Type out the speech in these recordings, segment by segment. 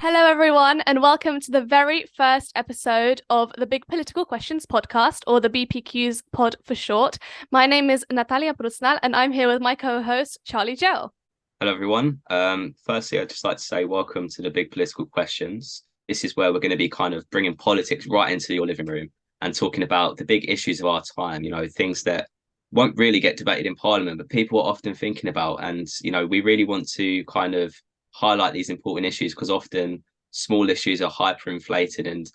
Hello, everyone, and welcome to the very first episode of the Big Political Questions podcast, or the BPQs pod for short. My name is Natalia Brusnal, and I'm here with my co-host, Charlie Gell. Hello, everyone. Firstly, I'd just like to say welcome to the Big Political Questions. This is where we're going to be kind of bringing politics right into your living room and talking about the big issues of our time, things that won't really get debated in Parliament, but people are often thinking about. And, we really want to kind of highlight these important issues because often small issues are hyperinflated and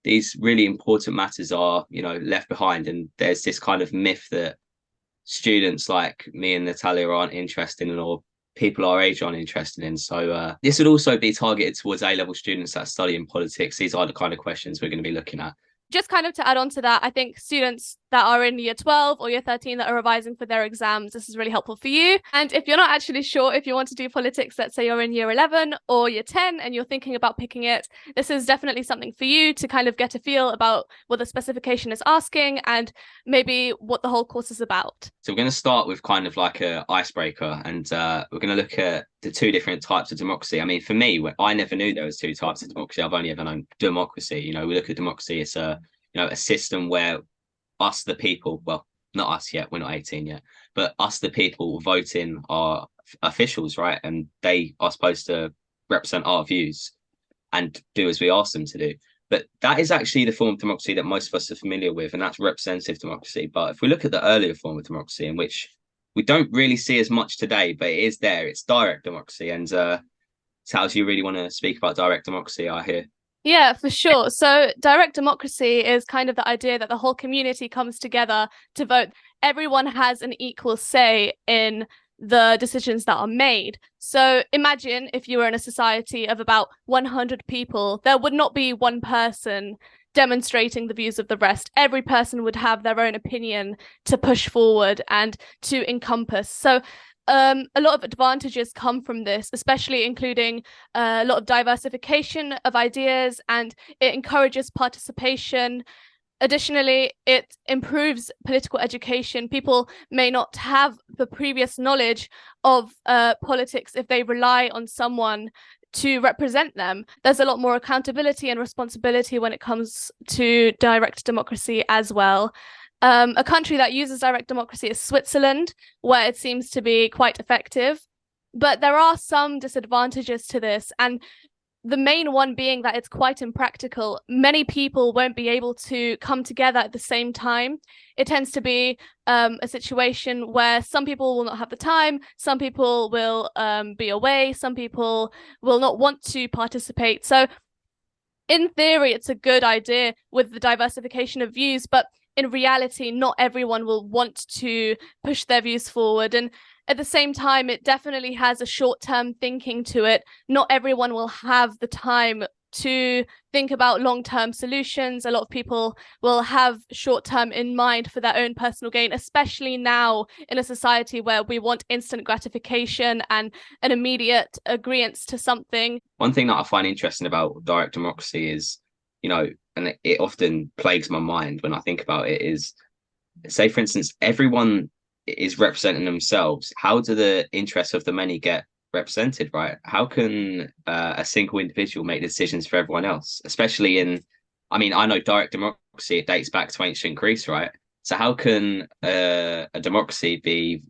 these really important matters are, left behind. And there's this kind of myth that students like me and Natalia aren't interested in or people our age aren't interested in. So this would also be targeted towards A-level students that study in politics. These are the kind of questions we're going to be looking at. Just kind of to add on to that, I think students that are in year 12 or year 13 that are revising for their exams, this is really helpful for you. And if you're not actually sure if you want to do politics, let's say you're in year 11 or year 10 and you're thinking about picking it, this is definitely something for you to kind of get a feel about what the specification is asking and maybe what the whole course is about. So we're going to start with kind of like a icebreaker, and we're going to look at the two different types of democracy. I mean, for me, I never knew there was two types of democracy. I've only ever known democracy. We look at democracy as a system where us, the people, well, not us yet, we're not 18 yet, but us, the people, voting are officials, right? And they are supposed to represent our views and do as we ask them to do. But that is actually the form of democracy that most of us are familiar with, and that's representative democracy. But if we look at the earlier form of democracy, in which we don't really see as much today, but it is there, it's direct democracy. And Sal, do you really want to speak about direct democracy, I hear? Yeah, for sure. So direct democracy is kind of the idea that the whole community comes together to vote. Everyone has an equal say in the decisions that are made. So imagine if you were in a society of about 100 people, there would not be one person demonstrating the views of the rest. Every person would have their own opinion to push forward and to encompass. So a lot of advantages come from this, especially including a lot of diversification of ideas, and it encourages participation. Additionally, it improves political education. People may not have the previous knowledge of politics if they rely on someone to represent them. There's a lot more accountability and responsibility when it comes to direct democracy as well. A country that uses direct democracy is Switzerland, where it seems to be quite effective. But there are some disadvantages to this, and the main one being that it's quite impractical. Many people won't be able to come together at the same time. It tends to be a situation where some people will not have the time, some people will be away, some people will not want to participate. So in theory, it's a good idea with the diversification of views, but in reality, not everyone will want to push their views forward. And at the same time, it definitely has a short-term thinking to it. Not everyone will have the time to think about long-term solutions. A lot of people will have short-term in mind for their own personal gain, especially now in a society where we want instant gratification and an immediate agreement to something. One thing that I find interesting about direct democracy is, and it often plagues my mind when I think about it, is, say, for instance, everyone is representing themselves. How do the interests of the many get represented, right? How can a single individual make decisions for everyone else, especially I know direct democracy, it dates back to ancient Greece, right? So how can a democracy be,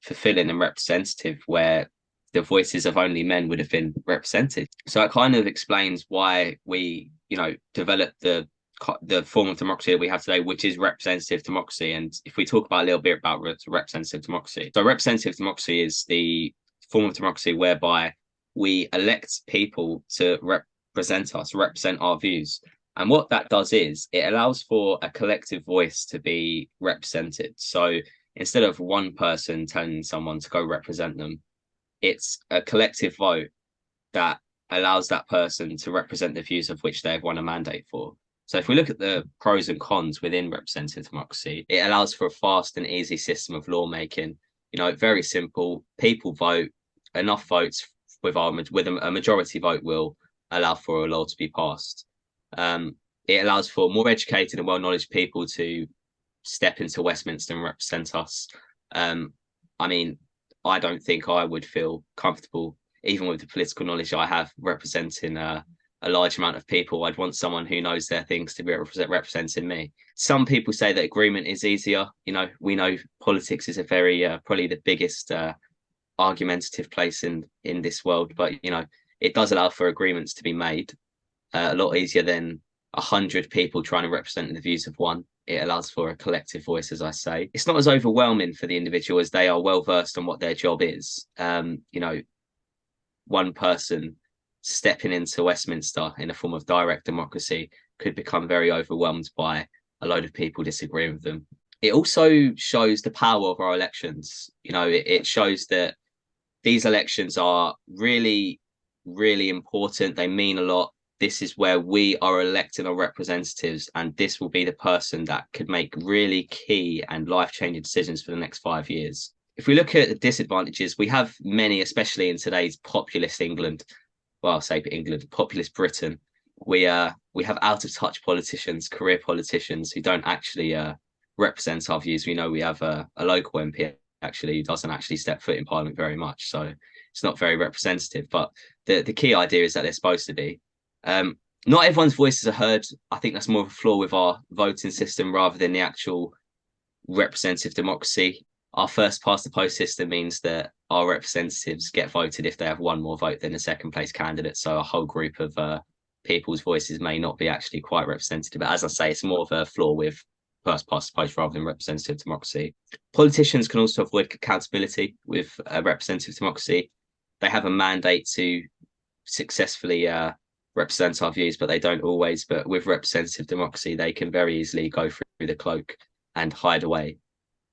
fulfilling and representative where the voices of only men would have been represented? So it kind of explains why we, developed the form of democracy that we have today, which is representative democracy. And if we talk about a little bit about representative democracy, so representative democracy is the form of democracy whereby we elect people to represent us, represent our views. And what that does is it allows for a collective voice to be represented. So instead of one person telling someone to go represent them, it's a collective vote that allows that person to represent the views of which they've won a mandate for. So if we look at the pros and cons within representative democracy, it allows for a fast and easy system of lawmaking. Very simple. People vote, enough votes with a majority vote will allow for a law to be passed. It allows for more educated and well-knowledge people to step into Westminster and represent us. I don't think I would feel comfortable even with the political knowledge I have representing a large amount of people, I'd want someone who knows their things to be representing me. Some people say that agreement is easier. We know politics is a very probably the biggest argumentative place in this world, but it does allow for agreements to be made a lot easier than 100 people trying to represent the views of one. It allows for a collective voice, as I say. It's not as overwhelming for the individual as they are well versed on what their job is. One person stepping into Westminster in a form of direct democracy could become very overwhelmed by a load of people disagreeing with them. It also shows the power of our elections. It shows that these elections are really, really important. They mean a lot. This is where we are electing our representatives, and this will be the person that could make really key and life-changing decisions for the next 5 years. If we look at the disadvantages, we have many, especially in today's populist England. Well, I'll say England, populist Britain. We have out-of-touch politicians, career politicians who don't actually represent our views. We know we have a local MP actually who doesn't actually step foot in Parliament very much, so it's not very representative. But the key idea is that they're supposed to be. Not everyone's voices are heard. I think that's more of a flaw with our voting system rather than the actual representative democracy. Our first past the post system means that our representatives get voted if they have one more vote than the second place candidate. So a whole group of people's voices may not be actually quite representative. But as I say, it's more of a flaw with first past the post rather than representative democracy. Politicians can also avoid accountability with representative democracy. They have a mandate to successfully represent our views, but they don't always. But with representative democracy, they can very easily go through the cloak and hide away.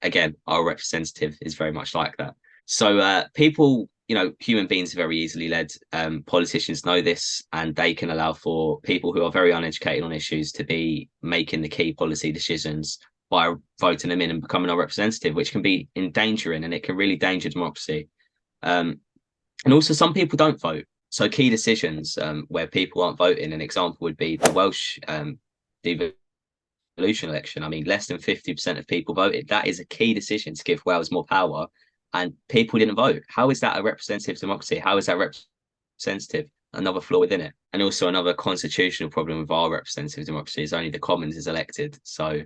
Again, our representative is very much like that. So people, human beings are very easily led. Politicians know this, and they can allow for people who are very uneducated on issues to be making the key policy decisions by voting them in and becoming our representative, which can be endangering, and it can really danger democracy. And also some people don't vote. So key decisions where people aren't voting, an example would be the Welsh devolution election. I mean, less than 50% of people voted. That is a key decision to give Wales more power, and people didn't vote. How is that a representative democracy? How is that representative? Another flaw within it. And also another constitutional problem with our representative democracy is only the Commons is elected. So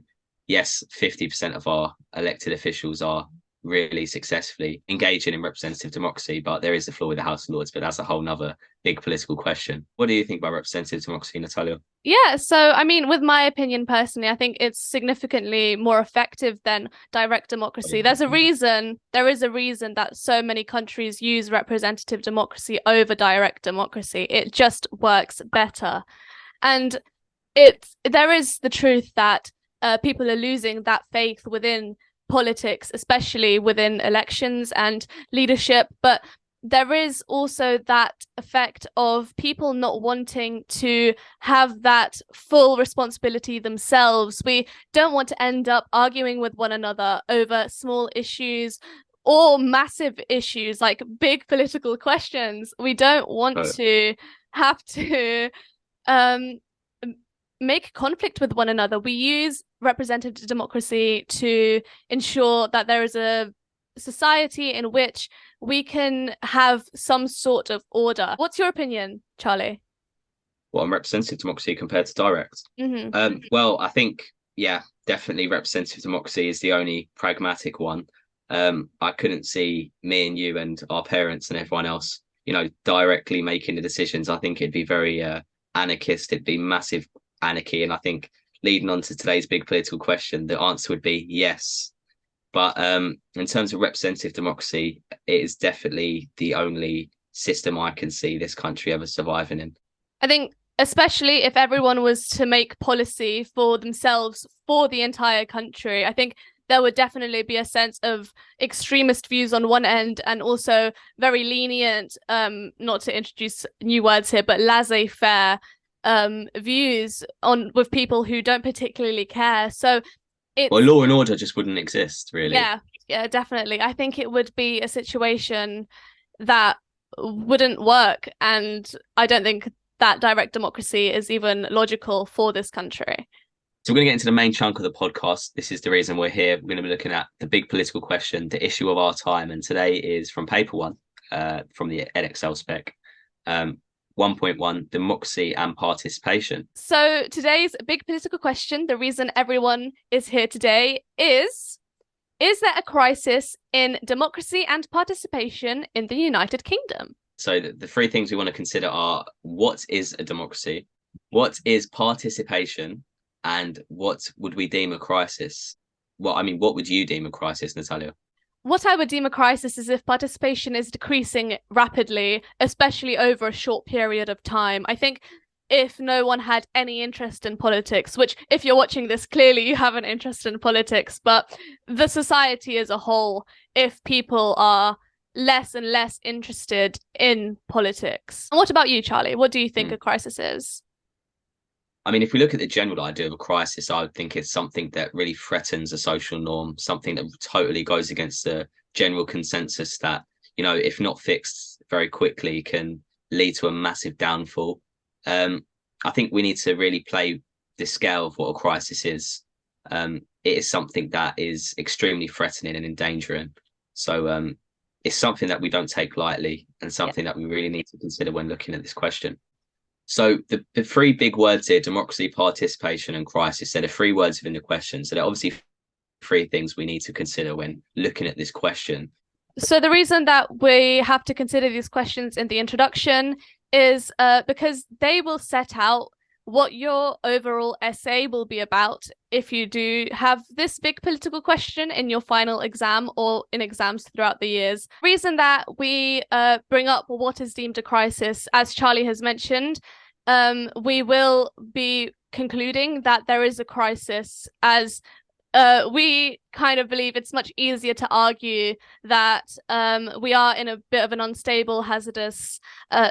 yes, 50% of our elected officials are really successfully engaging in representative democracy, but there is a flaw with the House of Lords, but that's a whole nother big political question. What do you think about representative democracy, Natalia? Yeah, so I mean, with my opinion personally, I think it's significantly more effective than direct democracy. There is a reason that so many countries use representative democracy over direct democracy. It just works better. And there is the truth that people are losing that faith within politics, especially within elections and leadership, but there is also that effect of people not wanting to have that full responsibility themselves. We don't want to end up arguing with one another over small issues or massive issues like big political questions. We don't want to have to make conflict with one another. We use representative democracy to ensure that there is a society in which we can have some sort of order. What's your opinion, Charlie? Well, on representative democracy compared to direct? Mm-hmm. Well, I think, yeah, definitely representative democracy is the only pragmatic one. I couldn't see me and you and our parents and everyone else, directly making the decisions. I think it'd be very anarchist. It'd be massive anarchy. And I think leading on to today's big political question, the answer would be yes. But in terms of representative democracy, it is definitely the only system I can see this country ever surviving in. I think especially if everyone was to make policy for themselves for the entire country, I think there would definitely be a sense of extremist views on one end and also very lenient, not to introduce new words here, but laissez-faire views with people who don't particularly care. So law and order just wouldn't exist, really. Yeah, definitely. I think it would be a situation that wouldn't work, and I don't think that direct democracy is even logical for this country. So we're going to get into the main chunk of the podcast. This is the reason we're here. We're going to be looking at the big political question, the issue of our time, and today is from paper one. from the Edexcel spec. 1.1, democracy and participation. So today's big political question, the reason everyone is here today is there a crisis in democracy and participation in the United Kingdom? So the three things we want to consider are: what is a democracy, what is participation, and what would we deem a crisis? What would you deem a crisis, Natalia? What I would deem a crisis is if participation is decreasing rapidly, especially over a short period of time. I think if no one had any interest in politics, which if you're watching this, clearly you have an interest in politics, but the society as a whole, if people are less and less interested in politics. And what about you, Charlie? What do you think a crisis is? I mean, if we look at the general idea of a crisis, I would think it's something that really threatens a social norm, something that totally goes against the general consensus that, if not fixed very quickly, can lead to a massive downfall. I think we need to really play the scale of what a crisis is. It is something that is extremely threatening and endangering. So it's something that we don't take lightly and something that we really need to consider when looking at this question. So the three big words here: democracy, participation, and crisis. They're the three words within the question. So they're obviously three things we need to consider when looking at this question. So the reason that we have to consider these questions in the introduction is because they will set out what your overall essay will be about if you do have this big political question in your final exam or in exams throughout the years. The reason that we bring up what is deemed a crisis, as Charlie has mentioned, we will be concluding that there is a crisis, as we kind of believe it's much easier to argue that we are in a bit of an unstable, hazardous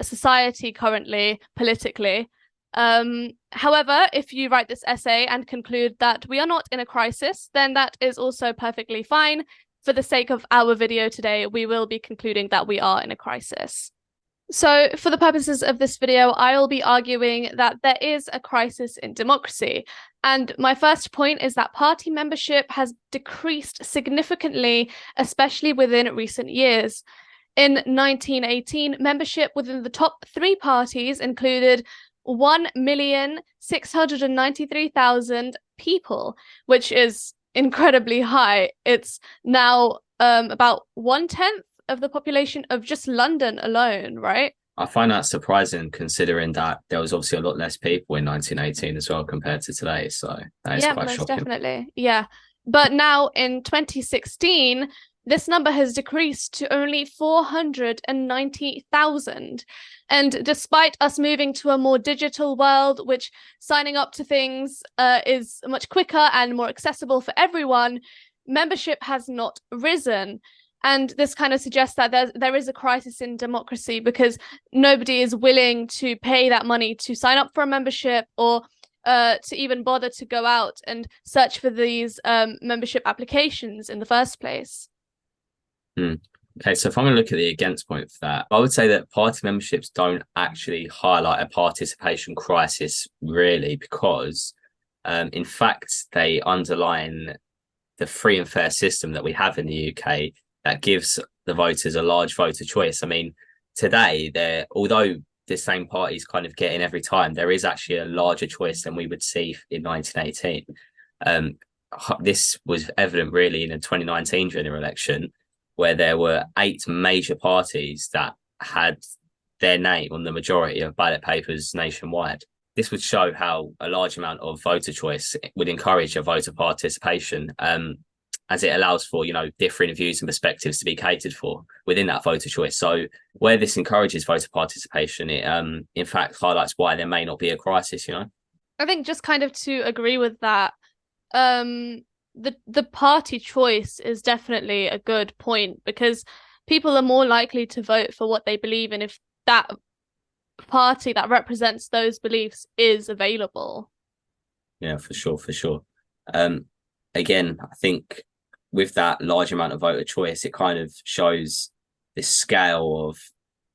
society currently, politically. However, if you write this essay and conclude that we are not in a crisis, then that is also perfectly fine. For the sake of our video today, we will be concluding that we are in a crisis. So for the purposes of this video, I will be arguing that there is a crisis in democracy. And my first point is that party membership has decreased significantly, especially within recent years. In 1918, membership within the top three parties included 1,693,000 people, which is incredibly high. It's now about 1/10 of the population of just London alone, right? I find that surprising, considering that there was obviously a lot less people in 1918 as well compared to today. So that is quite shocking. Definitely. Yeah. But now in 2016, this number has decreased to only 490,000. And despite us moving to a more digital world, which signing up to things is much quicker and more accessible for everyone, membership has not risen. And this kind of suggests that there is a crisis in democracy because nobody is willing to pay that money to sign up for a membership or to even bother to go out and search for these membership applications in the first place. Okay, so if I'm going to look at the against point for that, I would say that party memberships don't actually highlight a participation crisis, really, because in fact, they underline the free and fair system that we have in the UK that gives the voters a large voter choice. I mean, today, although the same parties kind of get in every time, there is actually a larger choice than we would see in 1918. This was evident really in the 2019 general election, where there were 8 major parties that had their name on the majority of ballot papers nationwide. This would show how a large amount of voter choice would encourage a voter participation, as it allows for, different views and perspectives to be catered for within that voter choice. So where this encourages voter participation, it in fact highlights why there may not be a crisis, I think just kind of to agree with that, the party choice is definitely a good point because people are more likely to vote for what they believe in if that party that represents those beliefs is available. Yeah, for sure. Again, I think with that large amount of voter choice, it kind of shows this scale of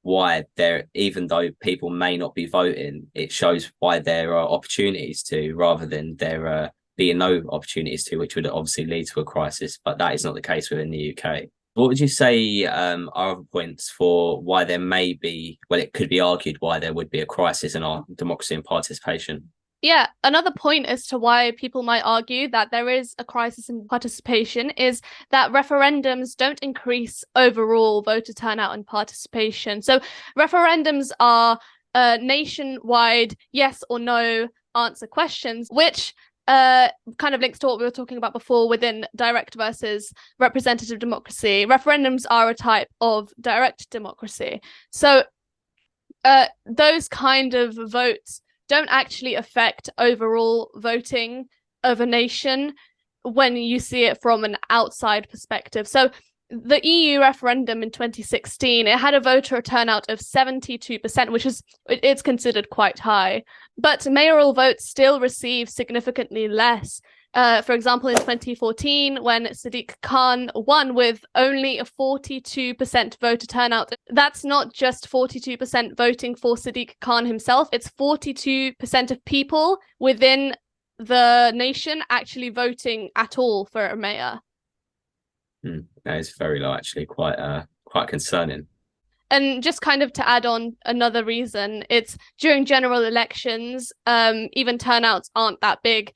why there, even though people may not be voting, it shows why there are opportunities to, rather than there being no opportunities to, which would obviously lead to a crisis. But that is not the case within the UK. What would you say are other points for why there may be, well, it could be argued why there would be a crisis in our democracy and participation? Yeah, another point as to why people might argue that there is a crisis in participation is that referendums don't increase overall voter turnout and participation. So referendums are nationwide yes or no answer questions, which kind of links to what we were talking about before within direct versus representative democracy. Referendums are a type of direct democracy. So those kind of votes don't actually affect overall voting of a nation when you see it from an outside perspective. So the EU referendum in 2016, it had a voter turnout of 72%, which is it's considered quite high. But mayoral votes still receive significantly less. For example, in 2014, when Sadiq Khan won with only a 42% voter turnout, that's not just 42% voting for Sadiq Khan himself, it's 42% of people within the nation actually voting at all for a mayor. That is very low, actually, quite concerning. And just kind of to add on another reason, it's during general elections, even turnouts aren't that big.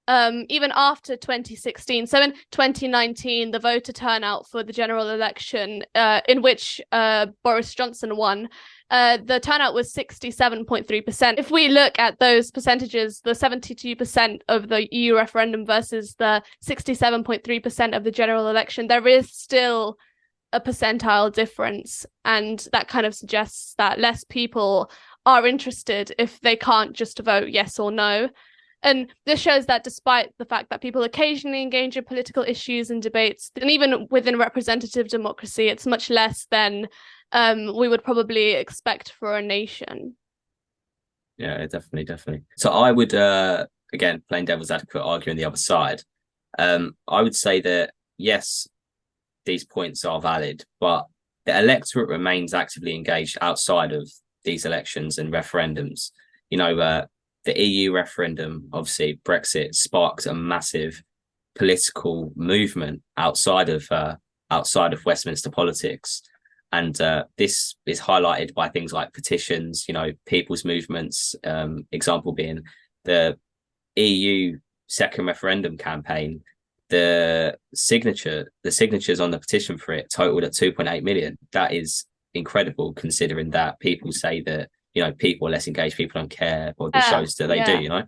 Even after 2016. So in 2019, the voter turnout for the general election, in which Boris Johnson won, the turnout was 67.3%. If we look at those percentages, the 72% of the EU referendum versus the 67.3% of the general election, there is still a percentile difference. And that kind of suggests that less people are interested if they can't just vote yes or no. And this shows that despite the fact that people occasionally engage in political issues and debates, and even within representative democracy, it's much less than we would probably expect for a nation. Yeah, definitely. So I would, again, playing devil's advocate, arguing the other side. I would say that yes, these points are valid, but the electorate remains actively engaged outside of these elections and referendums. The EU referendum, obviously Brexit, sparked a massive political movement outside of Westminster politics, and this is highlighted by things like petitions, people's movements. Example being the EU second referendum campaign. The signatures on the petition for it totaled at 2.8 million. That is incredible, considering that people say that people are less engaged, people don't care, but it shows that they do.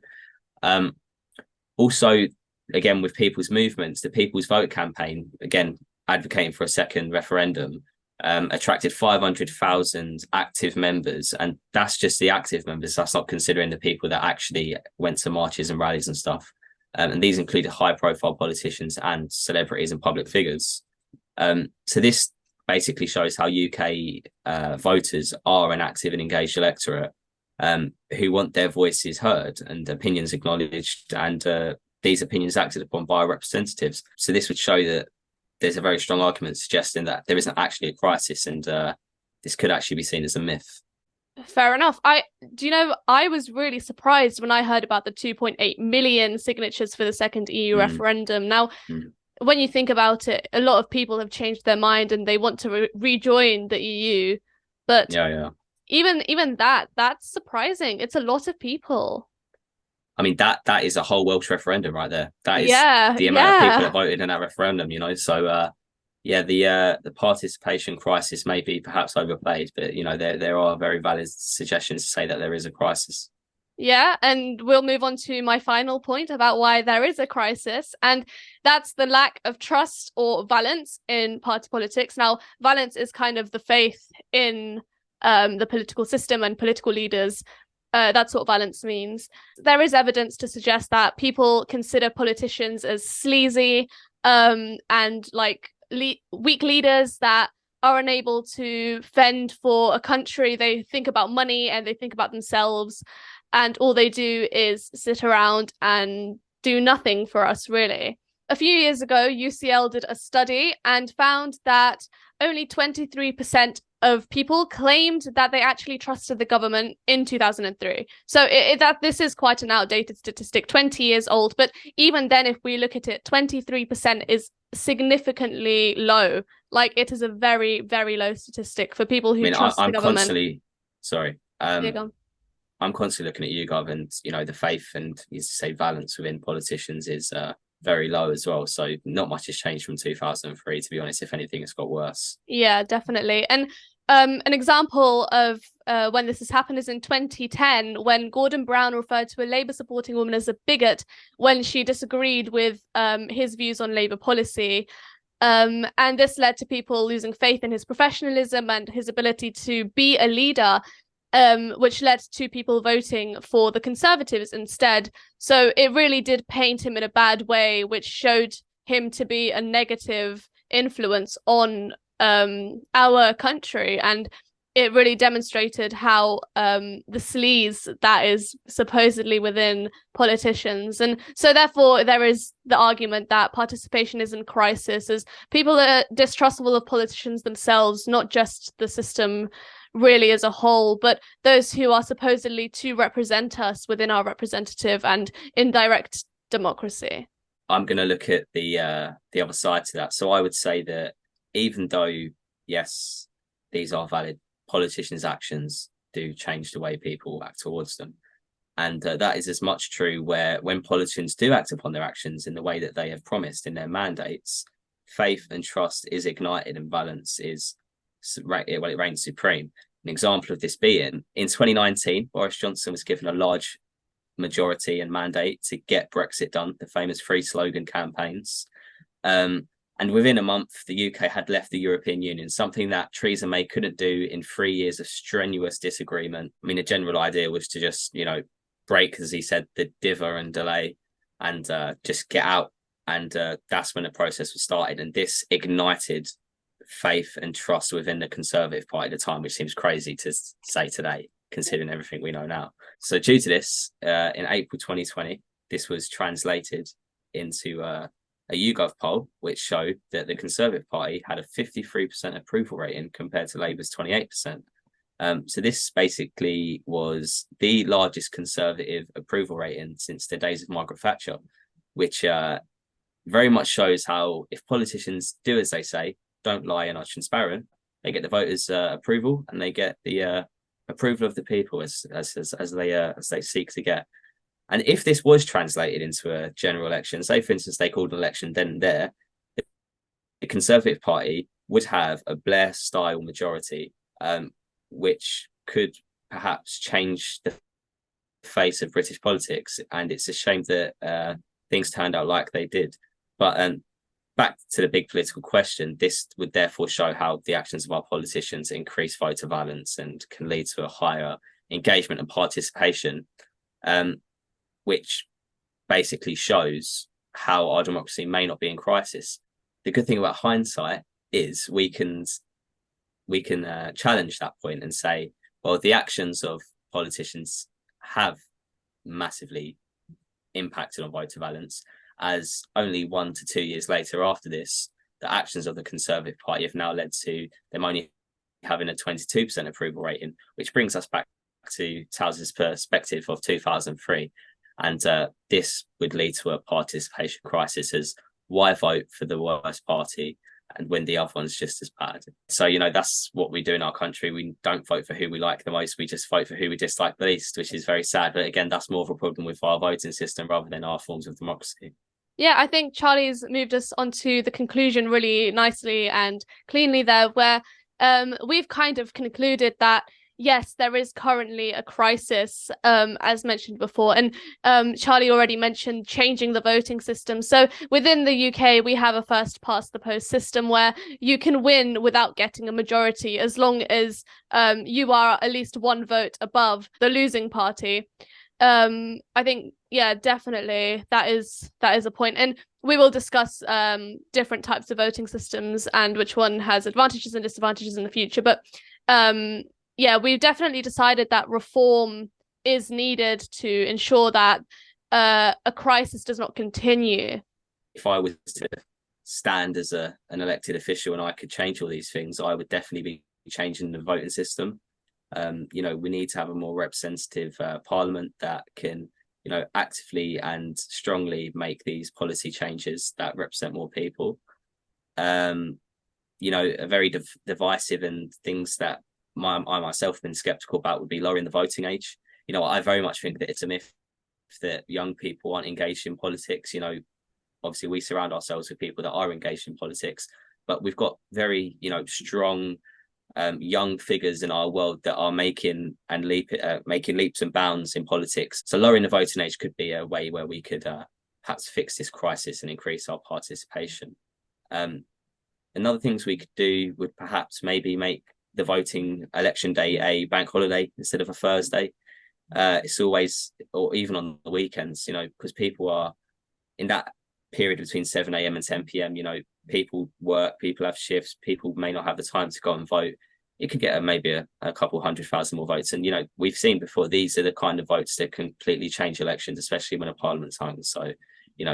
Also, again, with people's movements, the People's Vote campaign, again advocating for a second referendum, attracted 500,000 active members, and that's just the active members. That's not considering the people that actually went to marches and rallies and stuff. And these included high-profile politicians and celebrities and public figures. So this basically shows how UK voters are an active and engaged electorate who want their voices heard and opinions acknowledged, and these opinions acted upon by representatives. So this would show that there's a very strong argument suggesting that there isn't actually a crisis, and this could actually be seen as a myth. Fair enough. I was really surprised when I heard about the 2.8 million signatures for the second EU referendum. Now, when you think about it, a lot of people have changed their mind and they want to rejoin the EU. But even that's surprising. It's a lot of people. I mean, that is a whole Welsh referendum right there. That is the amount of people that voted in that referendum, So the participation crisis may be perhaps overplayed, but there are very valid suggestions to say that there is a crisis. Yeah, and we'll move on to my final point about why there is a crisis, and that's the lack of trust or valence in party politics. Now, valence is kind of the faith in the political system and political leaders. That's what valence means. There is evidence to suggest that people consider politicians as sleazy and like weak leaders that are unable to fend for a country. They think about money and they think about themselves, and all they do is sit around and do nothing for us, really. A few years ago, UCL did a study and found that only 23% of people claimed that they actually trusted the government in 2003. So that this is quite an outdated statistic, 20 years old. But even then, if we look at it, 23% is significantly low. Like, it is a very, very low statistic for people who trust the I'm government. constantly sorry. Yeah, go on. I'm constantly looking at YouGov, and the faith and, you say, valence within politicians is very low as well. So not much has changed from 2003, to be honest. If anything, it's got worse. Yeah, definitely. And an example of when this has happened is in 2010, when Gordon Brown referred to a Labour supporting woman as a bigot when she disagreed with his views on Labour policy. And this led to people losing faith in his professionalism and his ability to be a leader, which led to people voting for the Conservatives instead. So it really did paint him in a bad way, which showed him to be a negative influence on our country. And it really demonstrated how the sleaze that is supposedly within politicians. And so therefore there is the argument that participation is in crisis, as people are distrustful of politicians themselves, not just the system really as a whole, but those who are supposedly to represent us within our representative and indirect democracy. I'm going to look at the other side to that. So I would say that even though, yes, these are valid, politicians' actions do change the way people act towards them. And that is as much true when politicians do act upon their actions in the way that they have promised in their mandates, faith and trust is ignited and valence it reigns supreme. An example of this being, in 2019, Boris Johnson was given a large majority and mandate to get Brexit done, the famous free slogan campaigns. And within a month, the UK had left the European Union, something that Theresa May couldn't do in 3 years of strenuous disagreement. I mean, the general idea was to just, break, as he said, the dither and delay and just get out. And that's when the process was started. And this ignited faith and trust within the Conservative Party at the time, which seems crazy to say today, considering everything we know now. So due to this, in April 2020, this was translated into a YouGov poll, which showed that the Conservative Party had a 53% approval rating compared to Labour's 28%. So this basically was the largest Conservative approval rating since the days of Margaret Thatcher, which very much shows how, if politicians do as they say, don't lie and are transparent, they get the voters' approval, and they get the approval of the people as they seek to get. And if this was translated into a general election, say for instance they called an election then and there, the Conservative Party would have a Blair-style majority, which could perhaps change the face of British politics. And it's a shame that things turned out like they did. But back to the big political question, this would therefore show how the actions of our politicians increase voter valence and can lead to a higher engagement and participation, which basically shows how our democracy may not be in crisis. The good thing about hindsight is we can challenge that point and say, well, the actions of politicians have massively impacted on voter valence, as only 1 to 2 years later after this, the actions of the Conservative Party have now led to them only having a 22% approval rating, which brings us back to Tows's perspective of 2003. And this would lead to a participation crisis, as why vote for the worst party and when the other one's just as bad? So, that's what we do in our country. We don't vote for who we like the most. We just vote for who we dislike the least, which is very sad. But again, that's more of a problem with our voting system rather than our forms of democracy. Yeah, I think Charlie's moved us onto the conclusion really nicely and cleanly there, where we've kind of concluded that, yes, there is currently a crisis, as mentioned before. And Charlie already mentioned changing the voting system. So within the UK, we have a first past the post system where you can win without getting a majority, as long as you are at least one vote above the losing party. I think, yeah, definitely that is a point. And we will discuss different types of voting systems and which one has advantages and disadvantages in the future. But yeah, we've definitely decided that reform is needed to ensure that a crisis does not continue. If I was to stand as an elected official and I could change all these things, I would definitely be changing the voting system. We need to have a more representative parliament that can, actively and strongly make these policy changes that represent more people. A very divisive and things that I myself have been skeptical about would be lowering the voting age. I very much think that it's a myth that young people aren't engaged in politics. Obviously we surround ourselves with people that are engaged in politics, but we've got very, strong young figures in our world that are making leaps and bounds in politics. So lowering the voting age could be a way where we could perhaps fix this crisis and increase our participation. Another things we could do would perhaps maybe make the voting election day a bank holiday instead of a Thursday. It's always, or even on the weekends, because people are in that period between 7 a.m. and 10 p.m. People work, people have shifts, people may not have the time to go and vote. It could get maybe a couple 100,000 more votes. And, we've seen before, these are the kind of votes that completely change elections, especially when a parliament's hung. So,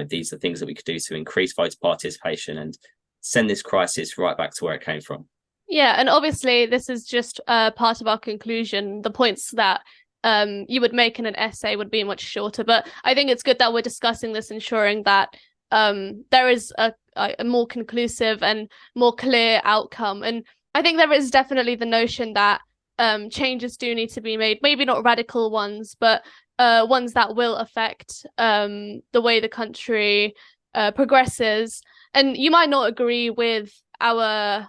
these are things that we could do to increase voter participation and send this crisis right back to where it came from. Yeah, and obviously this is just part of our conclusion. The points that you would make in an essay would be much shorter, but I think it's good that we're discussing this, ensuring that there is a more conclusive and more clear outcome. And I think there is definitely the notion that changes do need to be made, maybe not radical ones, but ones that will affect the way the country progresses. And you might not agree with our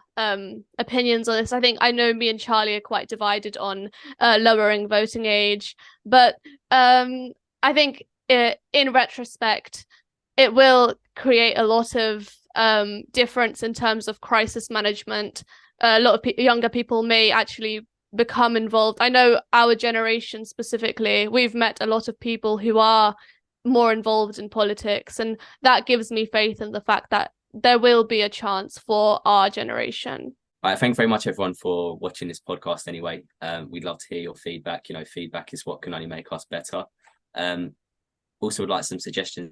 opinions on this. I know me and Charlie are quite divided on lowering voting age, but I think in retrospect, it will create a lot of difference in terms of crisis management. A lot of younger people may actually become involved. I know our generation specifically, we've met a lot of people who are more involved in politics, and that gives me faith in the fact that there will be a chance for our generation. All right, thank you very much, everyone, for watching this podcast anyway. We'd love to hear your feedback. Feedback is what can only make us better. Also would like some suggestions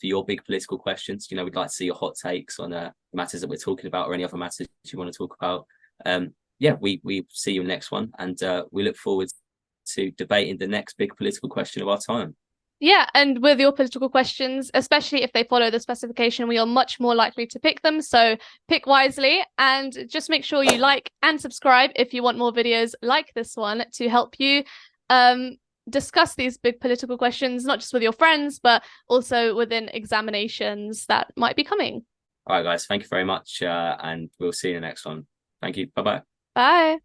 for your big political questions. We'd like to see your hot takes on matters that we're talking about or any other matters you want to talk about. We see you in the next one, and we look forward to debating the next big political question of our time. Yeah, and with your political questions, especially if they follow the specification, we are much more likely to pick them. So pick wisely, and just make sure you like and subscribe if you want more videos like this one to help you discuss these big political questions, not just with your friends, but also within examinations that might be coming. All right, guys, thank you very much, and we'll see you in the next one. Thank you. Bye-bye. Bye.